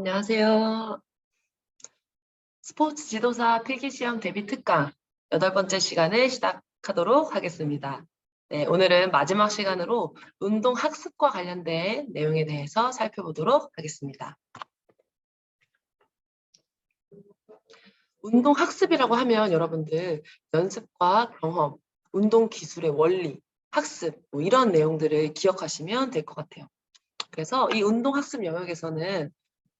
안녕하세요. 스포츠 지도사 필기시험 대비 특강 8번째 시간을 시작하도록 하겠습니다. 네, 오늘은 마지막 시간으로 운동 학습과 관련된 내용에 대해서 살펴보도록 하겠습니다. 운동 학습이라고 하면 여러분들 연습과 경험, 운동 기술의 원리, 학습 뭐 이런 내용들을 기억하시면 될 것 같아요. 그래서 이 운동 학습 영역에서는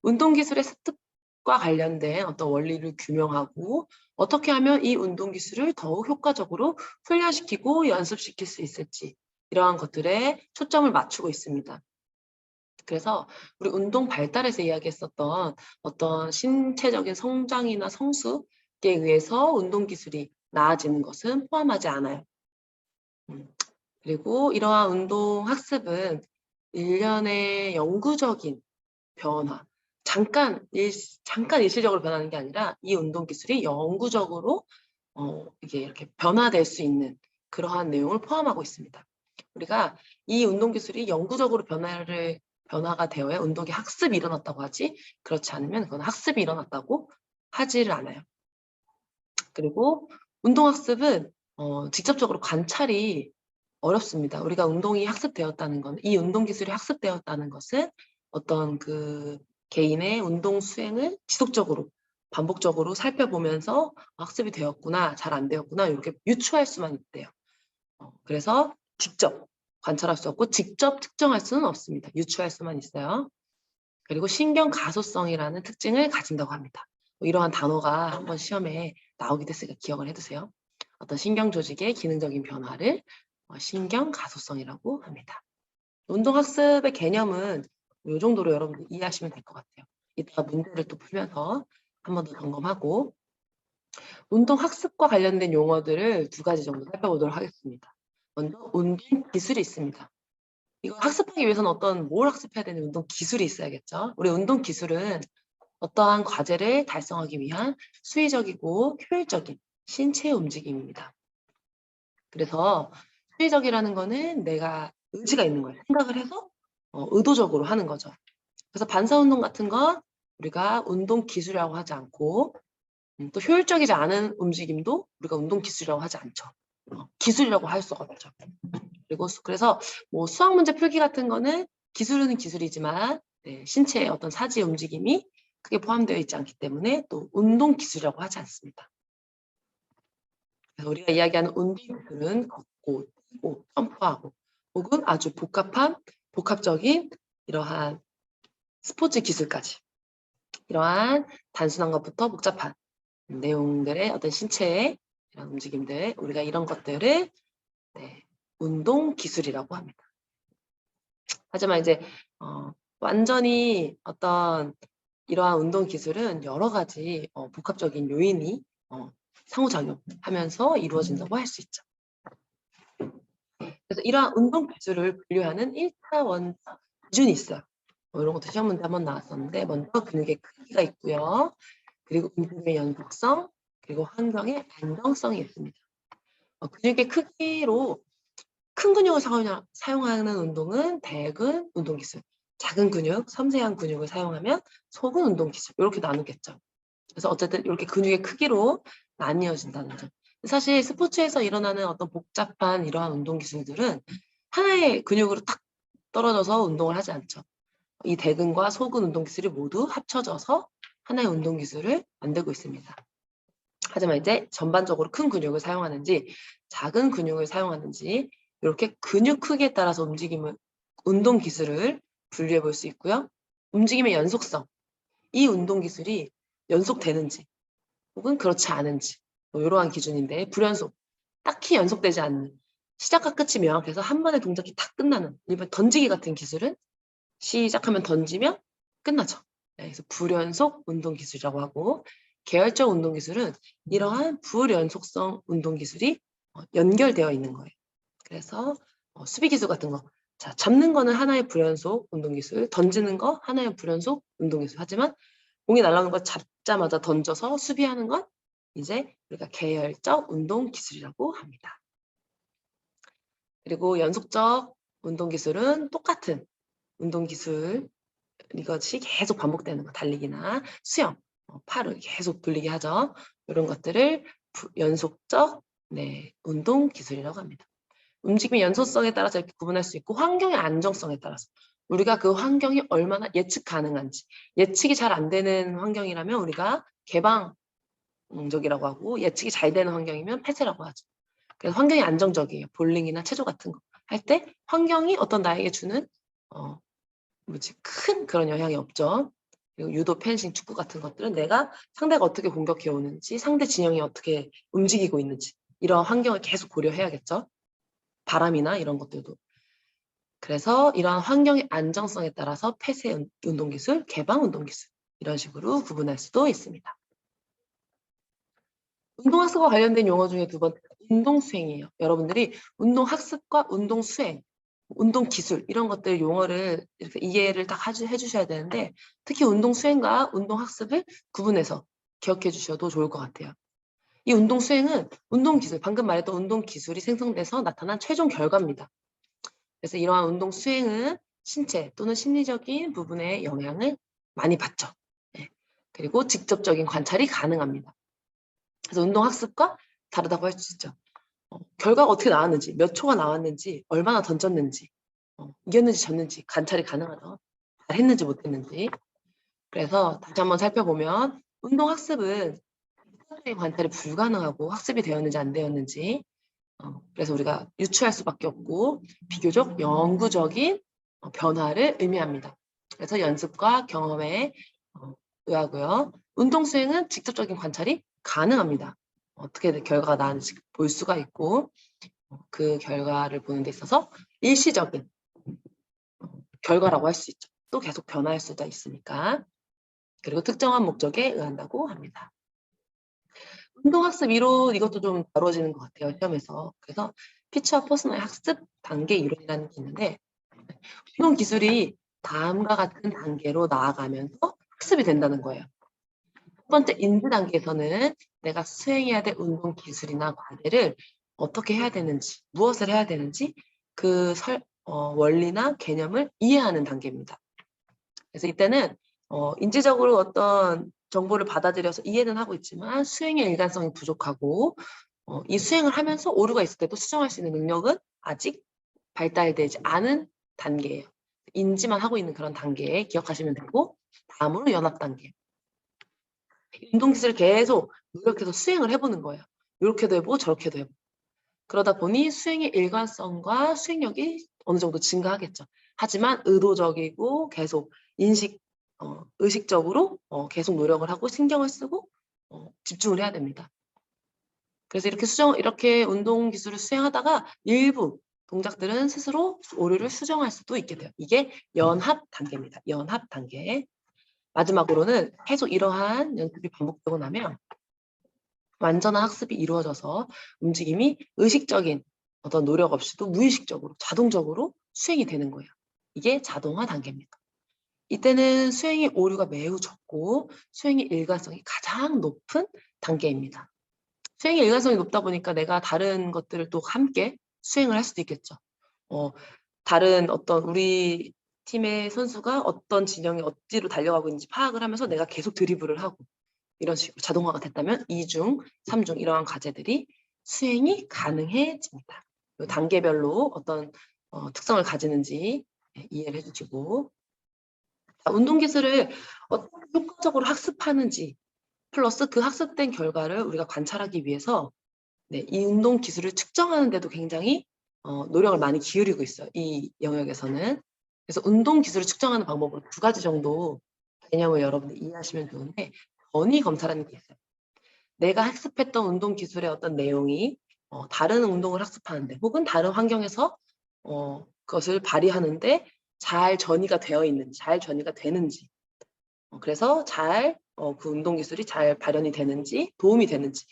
운동기술의 습득과 관련된 어떤 원리를 규명하고 어떻게 하면 이 운동기술을 더욱 효과적으로 훈련시키고 연습시킬 수 있을지 이러한 것들에 초점을 맞추고 있습니다. 그래서 우리 운동 발달에서 이야기했었던 어떤 신체적인 성장이나 성숙에 의해서 운동기술이 나아지는 것은 포함하지 않아요. 그리고 이러한 운동 학습은 일련의 영구적인 변화, 잠깐 일시적으로 변하는 게 아니라 이 운동 기술이 영구적으로 이렇게 변화될 수 있는 그러한 내용을 포함하고 있습니다. 우리가 이 운동 기술이 영구적으로 변화가 되어야 운동의 학습이 일어났다고 하지, 그렇지 않으면 그건 학습이 일어났다고 하지를 않아요. 그리고 운동 학습은 직접적으로 관찰이 어렵습니다. 우리가 운동이 학습되었다는 건, 이 운동 기술이 학습되었다는 것은 어떤 그 개인의 운동 수행을 지속적으로 반복적으로 살펴보면서 학습이 되었구나, 잘 안 되었구나 이렇게 유추할 수만 있대요. 그래서 직접 관찰할 수 없고 직접 측정할 수는 없습니다. 유추할 수만 있어요. 그리고 신경 가소성이라는 특징을 가진다고 합니다. 이러한 단어가 한번 시험에 나오기도 했으니까 기억을 해두세요. 어떤 신경 조직의 기능적인 변화를 신경 가소성이라고 합니다. 운동학습의 개념은 이 정도로 여러분들 이해하시면 될 것 같아요. 이따가 문제를 또 풀면서 한 번 더 점검하고 운동학습과 관련된 용어들을 2가지 정도 살펴보도록 하겠습니다. 먼저 운동 기술이 있습니다. 이거 학습하기 위해서는 뭘 학습해야 되는 운동 기술이 있어야겠죠. 우리 운동 기술은 어떠한 과제를 달성하기 위한 수의적이고 효율적인 신체 움직임입니다. 그래서 수의적이라는 거는 내가 의지가 있는 거예요. 생각을 해서 의도적으로 하는 거죠. 그래서 반사운동 같은 건 우리가 운동 기술이라고 하지 않고 또 효율적이지 않은 움직임도 우리가 운동 기술이라고 하지 않죠. 기술이라고 할 수가 없죠. 그리고 그래서 뭐 수학 문제 풀기 같은 거는 기술은 기술이지만 신체의 어떤 사지 움직임이 크게 포함되어 있지 않기 때문에 또 운동 기술이라고 하지 않습니다. 그래서 우리가 이야기하는 운동 기술은 걷고, 뛰고, 점프하고 혹은 아주 복합적인 이러한 스포츠 기술까지 이러한 단순한 것부터 복잡한 내용들의 어떤 신체의 이런 움직임들 우리가 이런 것들을 운동 기술이라고 합니다. 하지만 이제 완전히 어떤 이러한 운동 기술은 여러 가지 복합적인 요인이 상호작용하면서 이루어진다고 할 수 있죠. 그래서 이러한 운동 기술을 분류하는 1차원 기준이 있어요. 이런 것도 시험 문제 한번 나왔었는데 먼저 근육의 크기가 있고요. 그리고 운동의 연속성, 그리고 환경의 안정성이 있습니다. 근육의 크기로 큰 근육을 사용하는 운동은 대근 운동기술, 작은 근육, 섬세한 근육을 사용하면 소근 운동기술 이렇게 나누겠죠. 그래서 어쨌든 이렇게 근육의 크기로 나뉘어진다는 점. 사실 스포츠에서 일어나는 어떤 복잡한 이러한 운동기술들은 하나의 근육으로 딱 떨어져서 운동을 하지 않죠. 이 대근과 소근 운동기술이 모두 합쳐져서 하나의 운동기술을 만들고 있습니다. 하지만 이제 전반적으로 큰 근육을 사용하는지 작은 근육을 사용하는지 이렇게 근육 크기에 따라서 운동 기술을 분류해 볼 수 있고요. 움직임의 연속성, 이 운동 기술이 연속되는지 혹은 그렇지 않은지 이러한 기준인데 불연속, 딱히 연속되지 않는 시작과 끝이 명확해서 한 번에 동작이 다 끝나는 일반 던지기 같은 기술은 시작하면 던지면 끝나죠. 그래서 불연속 운동 기술이라고 하고 계열적 운동 기술은 이러한 불연속성 운동 기술이 연결되어 있는 거예요. 그래서 수비 기술 같은 거, 자 잡는 거는 하나의 불연속 운동 기술, 던지는 거 하나의 불연속 운동 기술. 하지만 공이 날아오는 거 잡자마자 던져서 수비하는 건 이제 우리가 계열적 운동 기술이라고 합니다. 그리고 연속적 운동 기술은 똑같은 운동 기술 이것이 계속 반복되는 거, 달리기나 수영, 팔을 계속 돌리게 하죠. 이런 것들을 연속적 운동 기술이라고 합니다. 움직임의 연소성에 따라서 이렇게 구분할 수 있고 환경의 안정성에 따라서 우리가 그 환경이 얼마나 예측 가능한지, 예측이 잘 안 되는 환경이라면 우리가 개방적이라고 하고 예측이 잘 되는 환경이면 폐쇄라고 하죠. 그래서 환경이 안정적이에요. 볼링이나 체조 같은 거 할 때 환경이 어떤 나에게 주는 큰 그런 영향이 없죠. 그리고 유도, 펜싱, 축구 같은 것들은 내가 상대가 어떻게 공격해 오는지, 상대 진영이 어떻게 움직이고 있는지 이런 환경을 계속 고려해야겠죠. 바람이나 이런 것들도. 그래서 이러한 환경의 안정성에 따라서 폐쇄 운동기술, 개방 운동기술 이런 식으로 구분할 수도 있습니다. 운동학습과 관련된 용어 중에 두 번째가 운동수행이에요. 여러분들이 운동학습과 운동수행, 운동기술 이런 것들 용어를 이렇게 이해를 딱 해주셔야 되는데 특히 운동수행과 운동학습을 구분해서 기억해 주셔도 좋을 것 같아요. 이 운동수행은 운동기술, 방금 말했던 운동기술이 생성돼서 나타난 최종 결과입니다. 그래서 이러한 운동수행은 신체 또는 심리적인 부분에 영향을 많이 받죠. 그리고 직접적인 관찰이 가능합니다. 그래서 운동학습과 다르다고 할 수 있죠. 결과가 어떻게 나왔는지, 몇 초가 나왔는지, 얼마나 던졌는지, 이겼는지 졌는지 관찰이 가능하죠. 잘했는지 못했는지. 그래서 다시 한번 살펴보면 운동학습은 직접적인 관찰이 불가능하고 학습이 되었는지 안 되었는지 그래서 우리가 유추할 수밖에 없고 비교적 영구적인 변화를 의미합니다. 그래서 연습과 경험에 의하고요. 운동 수행은 직접적인 관찰이 가능합니다. 어떻게 결과가 나는지 볼 수가 있고 그 결과를 보는 데 있어서 일시적인 결과라고 할 수 있죠. 또 계속 변화할 수도 있으니까. 그리고 특정한 목적에 의한다고 합니다. 운동학습 이론 이것도 좀 다뤄지는 것 같아요. 시험에서. 그래서 피치와 퍼스널의 학습 단계 이론이라는 게 있는데 운동 기술이 다음과 같은 단계로 나아가면서 학습이 된다는 거예요. 첫 번째 인지 단계에서는 내가 수행해야 될 운동 기술이나 과제를 어떻게 해야 되는지, 무엇을 해야 되는지 그 원리나 개념을 이해하는 단계입니다. 그래서 이때는 인지적으로 어떤 정보를 받아들여서 이해는 하고 있지만 수행의 일관성이 부족하고 이 수행을 하면서 오류가 있을 때도 수정할 수 있는 능력은 아직 발달되지 않은 단계예요. 인지만 하고 있는 그런 단계에 기억하시면 되고 다음으로 연합 단계. 운동기술을 계속 노력해서 수행을 해보는 거예요. 이렇게도 해보고 저렇게도 해보고. 그러다 보니 수행의 일관성과 수행력이 어느 정도 증가하겠죠. 하지만 의도적이고 계속 의식적으로 계속 노력을 하고 신경을 쓰고 집중을 해야 됩니다. 그래서 이렇게 운동 기술을 수행하다가 일부 동작들은 스스로 오류를 수정할 수도 있게 돼요. 이게 연합 단계입니다. 연합 단계. 마지막으로는 계속 이러한 연습이 반복되고 나면 완전한 학습이 이루어져서 움직임이 의식적인 어떤 노력 없이도 무의식적으로 자동적으로 수행이 되는 거예요. 이게 자동화 단계입니다. 이때는 수행의 오류가 매우 적고 수행의 일관성이 가장 높은 단계입니다. 수행의 일관성이 높다 보니까 내가 다른 것들을 또 함께 수행을 할 수도 있겠죠. 다른 어떤 우리 팀의 선수가 어떤 진영에 어디로 달려가고 있는지 파악을 하면서 내가 계속 드리블을 하고 이런 식으로 자동화가 됐다면 2중, 3중 이러한 과제들이 수행이 가능해집니다. 단계별로 어떤 특성을 가지는지 이해를 해주시고 운동기술을 어떻게 효과적으로 학습하는지 플러스 그 학습된 결과를 우리가 관찰하기 위해서 이 운동 기술을 측정하는 데도 굉장히 노력을 많이 기울이고 있어요. 이 영역에서는. 그래서 운동 기술을 측정하는 방법으로 두 가지 정도 개념을 여러분들 이해하시면 좋은데 전위 검사라는 게 있어요. 내가 학습했던 운동 기술의 어떤 내용이 다른 운동을 학습하는데 혹은 다른 환경에서 그것을 발휘하는데 잘 전이가 되어 있는지, 잘 전이가 되는지 그래서 그 운동 기술이 잘 발현이 되는지 도움이 되는지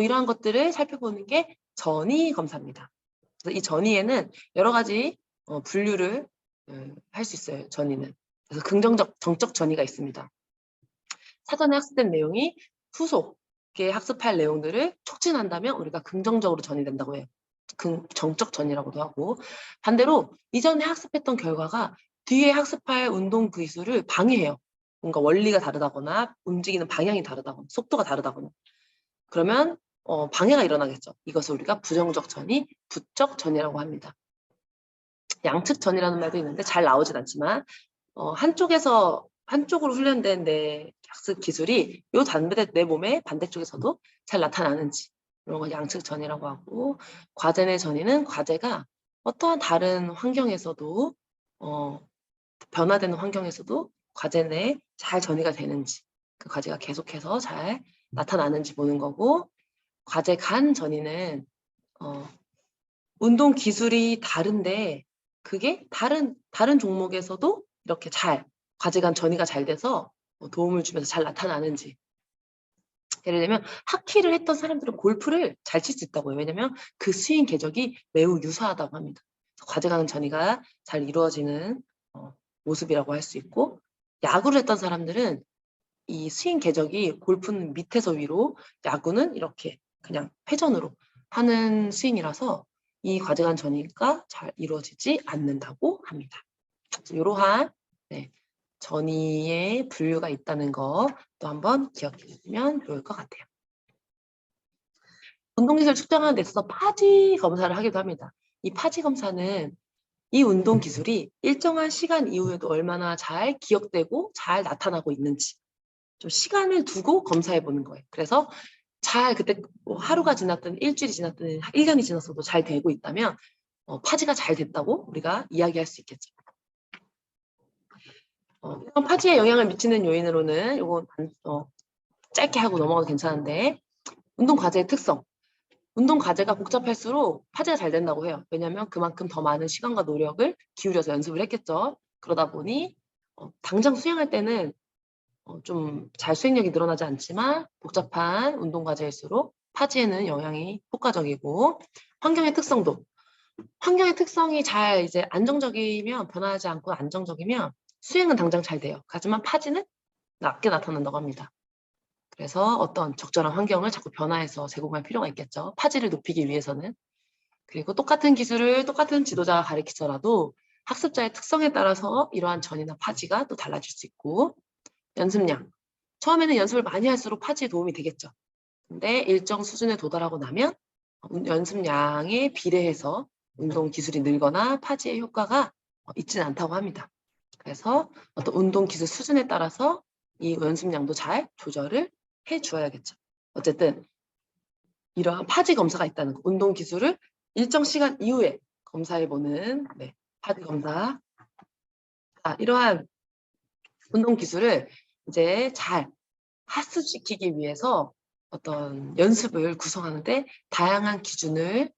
이러한 것들을 살펴보는 게 전위 검사입니다. 그래서 이 전위에는 여러 가지 분류를 할 수 있어요. 전위는. 그래서 긍정적, 정적 전위가 있습니다. 사전에 학습된 내용이 후속에 학습할 내용들을 촉진한다면 우리가 긍정적으로 전이된다고 해요. 정적 전이라고도 하고 반대로 이전에 학습했던 결과가 뒤에 학습할 운동 기술을 방해해요. 뭔가 원리가 다르다거나 움직이는 방향이 다르다거나 속도가 다르다거나 그러면 방해가 일어나겠죠. 이것을 우리가 부정적 전이 부적 전이라고 합니다. 양측 전이라는 말도 있는데 잘 나오진 않지만 한쪽으로 훈련된 내 학습 기술이 내 몸의 반대쪽에서도 잘 나타나는지 이런 걸 양측 전이라고 하고 과제 내 전이는 과제가 어떠한 다른 환경에서도 변화되는 환경에서도 과제 내에 잘 전이가 되는지 그 과제가 계속해서 잘 나타나는지 보는 거고 과제 간 전이는 운동 기술이 다른데 그게 다른 종목에서도 이렇게 잘 과제 간 전이가 잘 돼서 도움을 주면서 잘 나타나는지 예를 들면 하키를 했던 사람들은 골프를 잘 칠 수 있다고요. 왜냐하면 그 스윙 궤적이 매우 유사하다고 합니다. 과제 간 전이가 잘 이루어지는 모습이라고 할 수 있고 야구를 했던 사람들은 이 스윙 궤적이 골프는 밑에서 위로 야구는 이렇게 그냥 회전으로 하는 스윙이라서 이 과제 간 전이가 잘 이루어지지 않는다고 합니다. 이러한 전이의 분류가 있다는 거 또 한번 기억해 주시면 좋을 것 같아요. 운동기술 측정하는 데 있어서 파지 검사를 하기도 합니다. 이 파지 검사는 이 운동 기술이 일정한 시간 이후에도 얼마나 잘 기억되고 잘 나타나고 있는지 좀 시간을 두고 검사해 보는 거예요. 그래서 잘 그때 하루가 지났든 일주일이 지났든 1년이 지났어도 잘 되고 있다면 파지가 잘 됐다고 우리가 이야기할 수 있겠죠. 이런 파지에 영향을 미치는 요인으로는 이건 짧게 하고 넘어가도 괜찮은데 운동 과제의 특성. 운동 과제가 복잡할수록 파지가 잘 된다고 해요. 왜냐하면 그만큼 더 많은 시간과 노력을 기울여서 연습을 했겠죠. 그러다 보니 당장 수행할 때는 좀 잘 수행력이 늘어나지 않지만 복잡한 운동 과제일수록 파지에는 영향이 효과적이고 환경의 특성도 환경의 특성이 잘 이제 안정적이면 변화하지 않고 안정적이면 수행은 당장 잘 돼요. 하지만 파지는 낮게 나타난다고 합니다. 그래서 어떤 적절한 환경을 자꾸 변화해서 제공할 필요가 있겠죠. 파지를 높이기 위해서는. 그리고 똑같은 기술을 똑같은 지도자가 가르치더라도 학습자의 특성에 따라서 이러한 전이나 파지가 또 달라질 수 있고 연습량. 처음에는 연습을 많이 할수록 파지에 도움이 되겠죠. 근데 일정 수준에 도달하고 나면 연습량에 비례해서 운동 기술이 늘거나 파지의 효과가 있지는 않다고 합니다. 그래서 어떤 운동 기술 수준에 따라서 이 연습량도 잘 조절을 해 주어야겠죠. 어쨌든 이러한 파지 검사가 있다는 거. 운동 기술을 일정 시간 이후에 검사해보는 파지 검사. 이러한 운동 기술을 이제 잘 학습시키기 위해서 어떤 연습을 구성하는데 다양한 기준을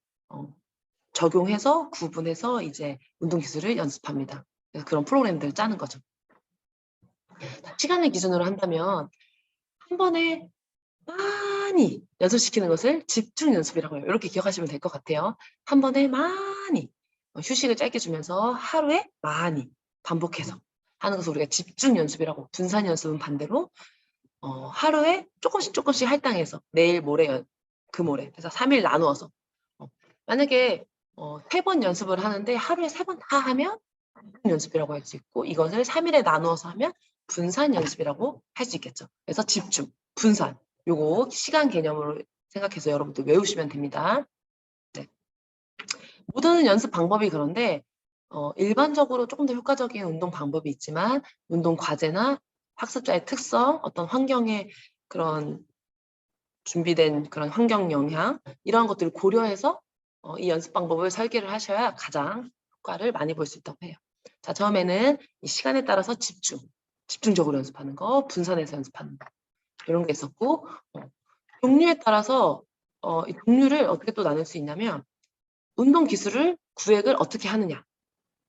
적용해서 구분해서 이제 운동 기술을 연습합니다. 그래서 그런 프로그램들을 짜는 거죠. 시간을 기준으로 한다면 한 번에 많이 연습시키는 것을 집중 연습이라고 해요. 이렇게 기억하시면 될 것 같아요. 한 번에 많이 휴식을 짧게 주면서 하루에 많이 반복해서 하는 것을 우리가 집중 연습이라고 분산 연습은 반대로 하루에 조금씩 할당해서 내일 모레 금모레 그래서 3일 나누어서 만약에 3번 연습을 하는데 하루에 3번 다 하면 연습이라고 할 수 있고 이것을 3일에 나누어서 하면 분산 연습이라고 할 수 있겠죠. 그래서 집중, 분산 요거 시간 개념으로 생각해서 여러분들 외우시면 됩니다. 네. 모든 연습 방법이 그런데 일반적으로 조금 더 효과적인 운동 방법이 있지만 운동 과제나 학습자의 특성, 어떤 환경의 그런 준비된 그런 환경 영향 이러한 것들을 고려해서 이 연습 방법을 설계를 하셔야 가장 효과를 많이 볼 수 있다고 해요. 자, 처음에는 이 시간에 따라서 집중적으로 연습하는 거, 분산해서 연습하는 거 이런 게 있었고 종류에 따라서 이 종류를 어떻게 또 나눌 수 있냐면 운동 기술을 구획을 어떻게 하느냐.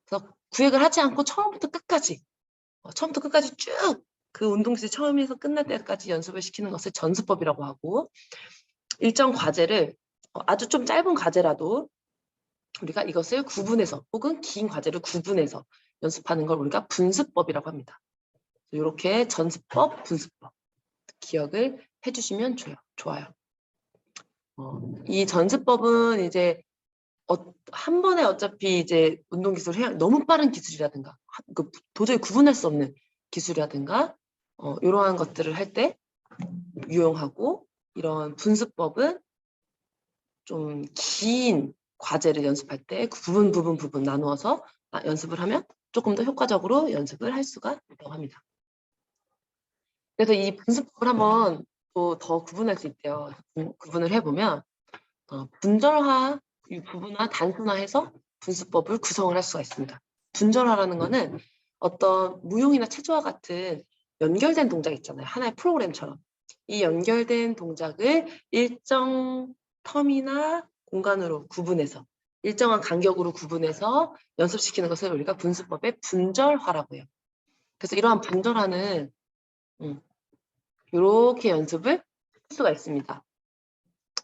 그래서 구획을 하지 않고 처음부터 끝까지 쭉 그 운동 기술 처음에서 끝날 때까지 연습을 시키는 것을 전수법이라고 하고 일정 과제를 아주 좀 짧은 과제라도 우리가 이것을 구분해서 혹은 긴 과제를 구분해서 연습하는 걸 우리가 분수법이라고 합니다. 이렇게 전수법, 분수법 기억을 해주시면 좋아요. 이 전수법은 이제 한 번에 어차피 이제 운동 기술을 해야 너무 빠른 기술이라든가 도저히 구분할 수 없는 기술이라든가 이러한 것들을 할 때 유용하고, 이런 분수법은 좀 긴 과제를 연습할 때 부분 나누어서 연습을 하면 조금 더 효과적으로 연습을 할 수가 있다고 합니다. 그래서 이 분수법을 한번 또 더 구분할 수 있대요. 구분을 해보면 분절화, 부분화, 단순화해서 분수법을 구성을 할 수가 있습니다. 분절화라는 거는 어떤 무용이나 체조와 같은 연결된 동작 있잖아요. 하나의 프로그램처럼. 이 연결된 동작을 일정 텀이나 공간으로 구분해서, 일정한 간격으로 구분해서 연습시키는 것을 우리가 분수법의 분절화라고 해요. 그래서 이러한 분절화는 이렇게 연습을 할 수가 있습니다.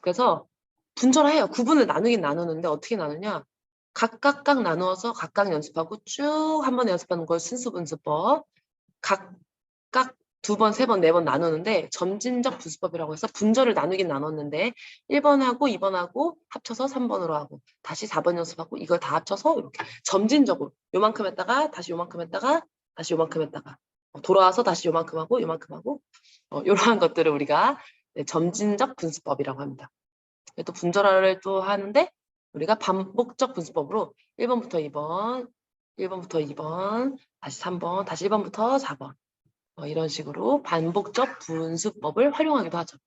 그래서 분절해요. 구분을 나누긴 나누는데 어떻게 나누냐? 각각 나누어서 각각 연습하고 쭉 한 번에 연습하는 걸 순수분수법. 각각 2번, 3번, 4번 나누는데 점진적 분수법이라고 해서 분절을 나누긴 나눴는데 1번하고 2번하고 합쳐서 3번으로 하고 다시 4번 연습하고 이걸 다 합쳐서 이렇게 점진적으로 요만큼 했다가 다시 요만큼 했다가 다시 요만큼 했다가 돌아와서 다시 요만큼 하고 요만큼 하고 이러한 것들을 우리가 점진적 분수법이라고 합니다. 또 분절화를 또 하는데 우리가 반복적 분수법으로 1번부터 2번, 1번부터 2번, 다시 3번, 다시 1번부터 4번 이런 식으로 반복적 분수법을 활용하기도 하죠.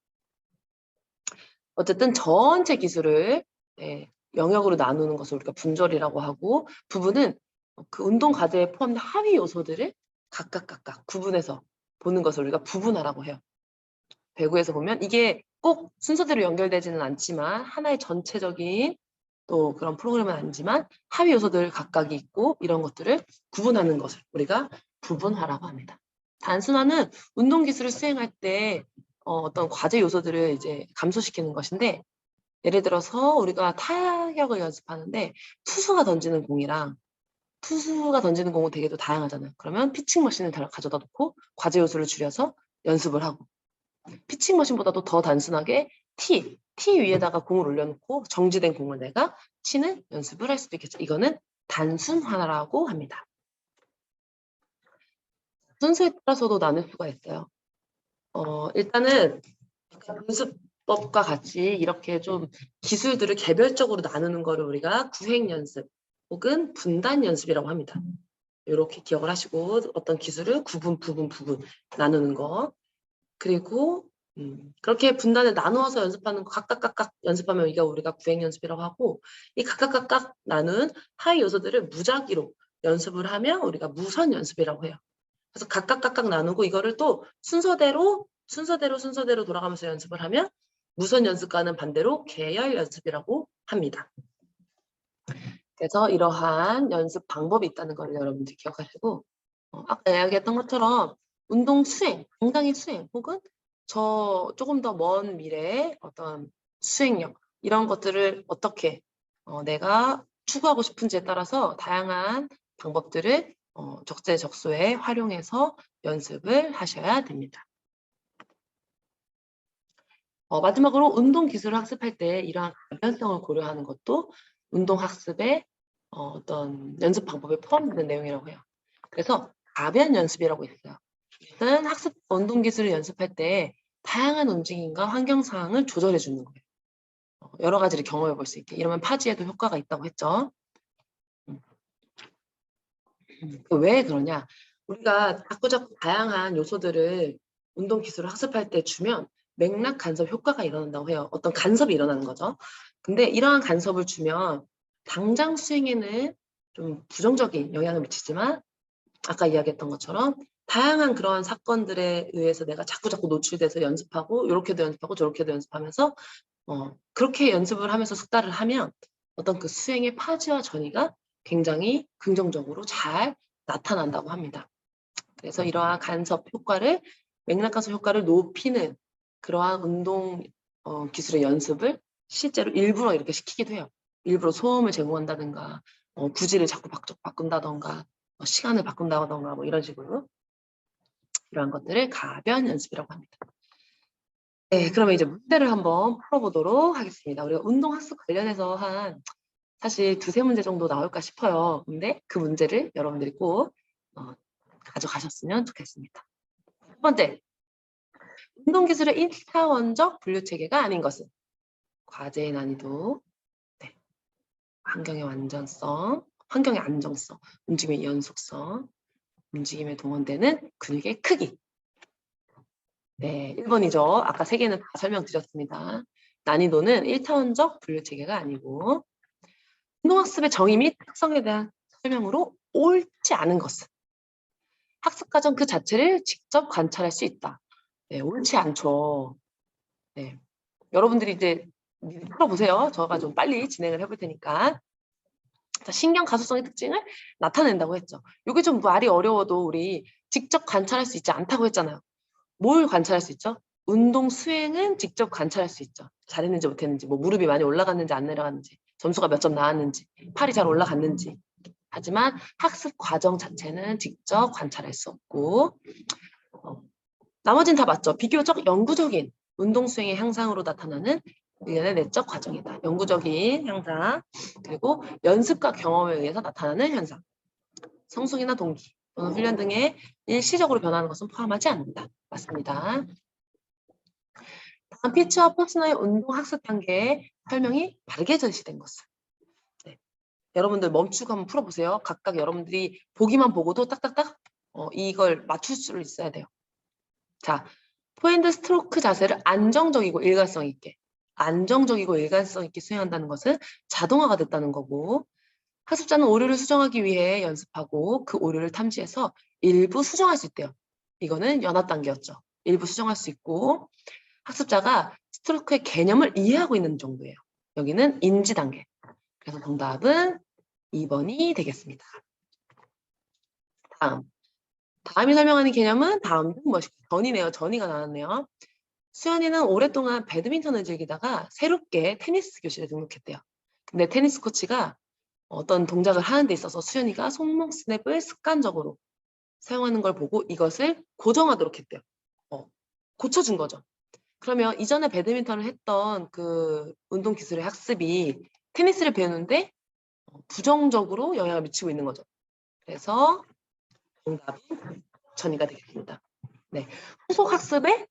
어쨌든 전체 기술을 영역으로 나누는 것을 우리가 분절이라고 하고, 부분은 그 운동 과제에 포함된 하위 요소들을 각각 구분해서 보는 것을 우리가 부분화라고 해요. 배구에서 보면 이게 꼭 순서대로 연결되지는 않지만 하나의 전체적인 또 그런 프로그램은 아니지만 하위 요소들 각각이 있고 이런 것들을 구분하는 것을 우리가 부분화라고 합니다. 단순화는 운동 기술을 수행할 때 어떤 과제 요소들을 이제 감소시키는 것인데, 예를 들어서 우리가 타격을 연습하는데 투수가 던지는 공은 되게도 다양하잖아요. 그러면 피칭 머신을 가져다 놓고 과제 요소를 줄여서 연습을 하고, 피칭 머신보다도 더 단순하게 티 위에다가 공을 올려놓고 정지된 공을 내가 치는 연습을 할 수도 있겠죠. 이거는 단순화라고 합니다. 순서에 따라서도 나눌 수가 있어요. 일단은 분수법과 같이 이렇게 좀 기술들을 개별적으로 나누는 거를 우리가 구획 연습 혹은 분단 연습이라고 합니다. 이렇게 기억을 하시고, 어떤 기술을 부분 나누는 거. 그리고 그렇게 분단을 나누어서 연습하는 거, 각각 연습하면 이게 우리가 구획 연습이라고 하고, 이 각각 나눈 하위 요소들을 무작위로 연습을 하면 우리가 무선 연습이라고 해요. 그래서 각각 나누고 이거를 또 순서대로 돌아가면서 연습을 하면 무선 연습과는 반대로 계열 연습이라고 합니다. 그래서 이러한 연습 방법이 있다는 걸 여러분들 기억하시고, 아까 이야기했던 것처럼 운동 수행, 당장의 수행 혹은 조금 더 먼 미래의 어떤 수행력, 이런 것들을 어떻게 내가 추구하고 싶은지에 따라서 다양한 방법들을 적재적소에 활용해서 연습을 하셔야 됩니다. 마지막으로 운동 기술을 학습할 때 이러한 가변성을 고려하는 것도 운동 학습의 어떤 연습 방법에 포함되는 내용이라고 해요. 그래서 가변 연습이라고 있어요. 이것은 운동 기술을 연습할 때 다양한 움직임과 환경 상황을 조절해 주는 거예요. 여러 가지를 경험해 볼 수 있게. 이러면 파지에도 효과가 있다고 했죠. 왜 그러냐? 우리가 자꾸 다양한 요소들을 운동 기술을 학습할 때 주면 맥락 간섭 효과가 일어난다고 해요. 어떤 간섭이 일어나는 거죠. 근데 이러한 간섭을 주면 당장 수행에는 좀 부정적인 영향을 미치지만, 아까 이야기했던 것처럼 다양한 그러한 사건들에 의해서 내가 자꾸 노출돼서 연습하고, 이렇게도 연습하고 저렇게도 연습하면서 그렇게 연습을 하면서 숙달을 하면 어떤 그 수행의 파지와 전이가 굉장히 긍정적으로 잘 나타난다고 합니다. 그래서 이러한 간섭 효과를, 맥락 간섭 효과를 높이는 그러한 운동 기술의 연습을 실제로 일부러 이렇게 시키기도 해요. 일부러 소음을 제공한다든가, 구질을 자꾸 바꾼다던가, 시간을 바꾼다던가, 뭐 이런 식으로 이러한 것들을 가변 연습이라고 합니다. 네, 그러면 이제 문제를 한번 풀어보도록 하겠습니다. 우리가 운동학습 관련해서 사실 2-3문제 정도 나올까 싶어요. 근데 그 문제를 여러분들이 꼭 가져가셨으면 좋겠습니다. 첫 번째, 운동기술의 1차원적 분류체계가 아닌 것은 과제의 난이도, 네. 환경의 완전성, 환경의 안정성, 움직임의 연속성, 움직임에 동원되는 근육의 크기. 네, 1번이죠. 아까 3개는 다 설명드렸습니다. 난이도는 1차원적 분류체계가 아니고 운동학습의 정의 및 특성에 대한 설명으로 옳지 않은 것은 학습과정 그 자체를 직접 관찰할 수 있다. 네, 옳지 않죠. 네. 여러분들이 이제 풀어보세요. 저가 좀 빨리 진행을 해볼 테니까. 자, 신경 가소성의 특징을 나타낸다고 했죠. 이게 좀 말이 어려워도 우리 직접 관찰할 수 있지 않다고 했잖아요. 뭘 관찰할 수 있죠? 운동 수행은 직접 관찰할 수 있죠. 잘했는지 못했는지, 뭐 무릎이 많이 올라갔는지 안 내려갔는지, 점수가 몇 점 나왔는지, 팔이 잘 올라갔는지. 하지만 학습 과정 자체는 직접 관찰할 수 없고 나머지는 다 맞죠. 비교적 영구적인 운동 수행의 향상으로 나타나는 일련의 내적 과정이다. 영구적인 향상, 그리고 연습과 경험에 의해서 나타나는 현상. 성숙이나 동기 또는 훈련 등의 일시적으로 변하는 것은 포함하지 않는다. 맞습니다. 다음 피치와 퍼스너의 운동 학습 단계의 설명이 바르게 제시된 것은. 네. 여러분들 멈추고 한번 풀어보세요. 각각 여러분들이 보기만 보고도 딱딱딱 이걸 맞출 수 있어야 돼요. 자, 포핸드 스트로크 자세를 안정적이고 일관성 있게 수행한다는 것은 자동화가 됐다는 거고 학습자는 오류를 수정하기 위해 연습하고 그 오류를 탐지해서 일부 수정할 수 있대요. 이거는 연합 단계였죠. 일부 수정할 수 있고 학습자가 스트로크의 개념을 이해하고 있는 정도예요. 여기는 인지 단계. 그래서 정답은 2번이 되겠습니다. 다음이 설명하는 개념은 다음 중 무엇일까요? 전이네요. 전이가 나왔네요. 수연이는 오랫동안 배드민턴을 즐기다가 새롭게 테니스 교실에 등록했대요. 근데 테니스 코치가 어떤 동작을 하는 데 있어서 수연이가 손목 스냅을 습관적으로 사용하는 걸 보고 이것을 고정하도록 했대요. 고쳐준 거죠. 그러면 이전에 배드민턴을 했던 그 운동 기술의 학습이 테니스를 배우는데 부정적으로 영향을 미치고 있는 거죠. 그래서 정답은 전이가 되겠습니다. 네, 후속 학습에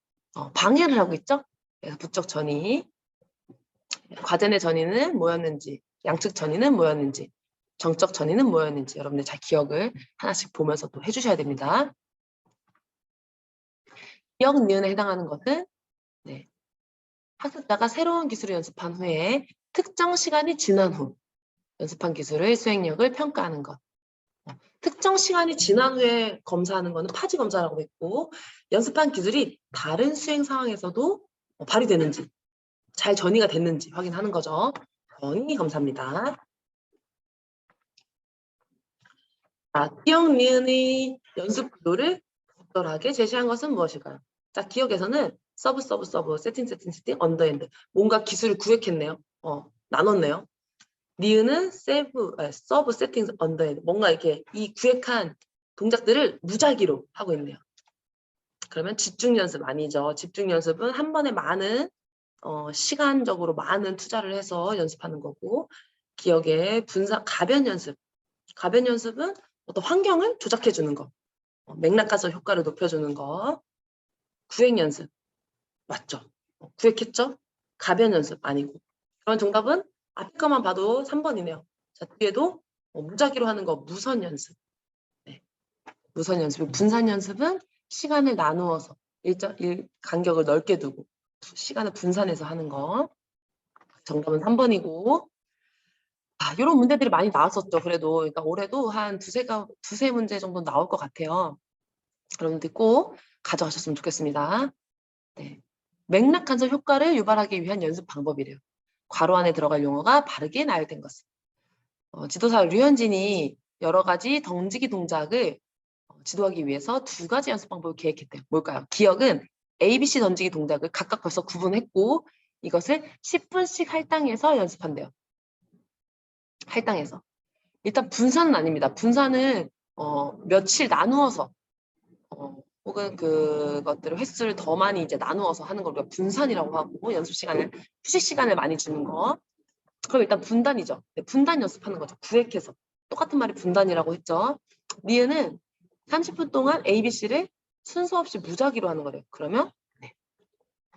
방해를 하고 있죠. 그래서 부적 전이, 과제 내 전이는 뭐였는지, 양측 전이는 뭐였는지, 정적 전이는 뭐였는지 여러분들 잘 기억을 하나씩 보면서 또 해주셔야 됩니다. 기억 니은에 해당하는 것은 네, 학습자가 새로운 기술을 연습한 후에 특정 시간이 지난 후 연습한 기술의 수행력을 평가하는 것. 특정 시간이 지난 후에 검사하는 것은 파지 검사라고 했고 연습한 기술이 다른 수행 상황에서도 발휘되는지 잘 전이가 됐는지 확인하는 거죠. 전이 검사입니다. 자, 기억 니은의 연습 구도를 적절하게 제시한 것은 무엇일까요? 자, 기억에서는 서브, 세팅, 언더핸드. 뭔가 기술을 구획했네요. 나눴네요. 니은은 서브, 세팅, 언더핸드. 뭔가 이렇게 이 구획한 동작들을 무작위로 하고 있네요. 그러면 집중 연습 아니죠. 집중 연습은 한 번에 많은 시간적으로 많은 투자를 해서 연습하는 거고 기억의 가변 연습은 어떤 환경을 조작해 주는 거. 맥락 가설 효과를 높여주는 거. 구획 연습. 맞죠? 구획했죠? 가변 연습 아니고. 그런 정답은 앞에 것만 봐도 3번이네요. 자, 뒤에도 무작위로 하는 거 무선 연습. 네. 무선 연습. 분산 연습은 시간을 나누어서 간격을 넓게 두고 시간을 분산해서 하는 거. 정답은 3번이고. 이런 문제들이 많이 나왔었죠. 그래도 그러니까 올해도 한 두세 문제 정도 나올 것 같아요. 여러분들 꼭 가져가셨으면 좋겠습니다. 네. 맥락 간섭 효과를 유발하기 위한 연습 방법이래요. 괄호 안에 들어갈 용어가 바르게 나열된 것은. 지도사 류현진이 여러 가지 던지기 동작을 지도하기 위해서 2가지 연습 방법을 계획했대요. 뭘까요? 기억은 ABC 던지기 동작을 각각 벌써 구분했고 이것을 10분씩 할당해서 연습한대요. 할당해서. 일단 분산은 아닙니다. 분산은 며칠 나누어서 혹은 그것들을 횟수를 더 많이 이제 나누어서 하는 걸 우리가 분산이라고 하고 휴식 시간을 많이 주는 거. 그럼 일단 분단이죠. 네, 분단 연습하는 거죠. 구획해서. 똑같은 말이 분단이라고 했죠. 니은은 30분 동안 A, B, C를 순서 없이 무작위로 하는 거래요. 그러면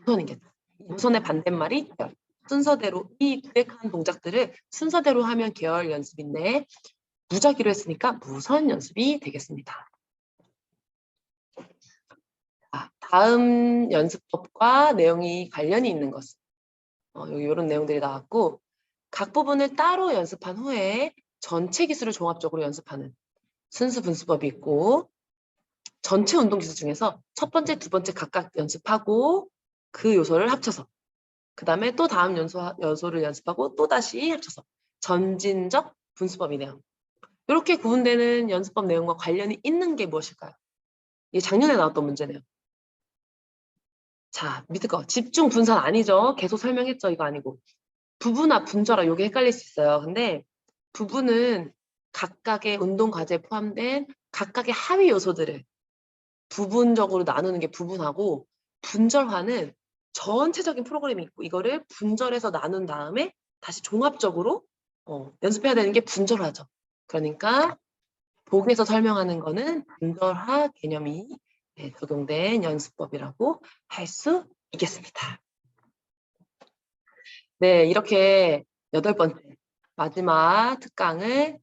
우선이겠다. 우선의 반대말이 계열. 순서대로 이 구획한 동작들을 순서대로 하면 계열 연습인데 무작위로 했으니까 무선 연습이 되겠습니다. 다음 연습법과 내용이 관련이 있는 것은 여기 이런 내용들이 나왔고 각 부분을 따로 연습한 후에 전체 기술을 종합적으로 연습하는 순수 분수법이 있고 전체 운동 기술 중에서 첫 번째, 두 번째 각각 연습하고 그 요소를 합쳐서 그 다음에 또 다음 요소를 연습하고 또 다시 합쳐서 점진적 분수법이네요. 이렇게 구분되는 연습법 내용과 관련이 있는 게 무엇일까요? 이게 작년에 나왔던 문제네요. 자, 밑에 거 집중 분산 아니죠? 계속 설명했죠? 이거 아니고. 부분화, 분절화 이게 헷갈릴 수 있어요. 근데 부분은 각각의 운동 과제에 포함된 각각의 하위 요소들을 부분적으로 나누는 게 부분하고 분절화는 전체적인 프로그램이 있고 이거를 분절해서 나눈 다음에 다시 종합적으로 연습해야 되는 게 분절화죠. 그러니까 보기에서 설명하는 거는 분절화 개념이 적용된 연습법이라고 할 수 있겠습니다. 네, 이렇게 8번째 마지막 특강을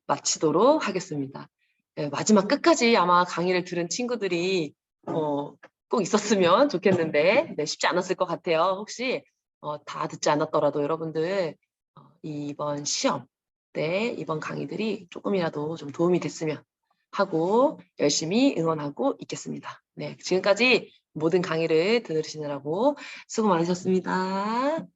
마치도록 하겠습니다. 네, 마지막 끝까지 아마 강의를 들은 친구들이 꼭 있었으면 좋겠는데 쉽지 않았을 것 같아요. 혹시 다 듣지 않았더라도 여러분들 이번 시험 때 이번 강의들이 조금이라도 좀 도움이 됐으면 하고 열심히 응원하고 있겠습니다. 네, 지금까지 모든 강의를 들으시느라고 수고 많으셨습니다.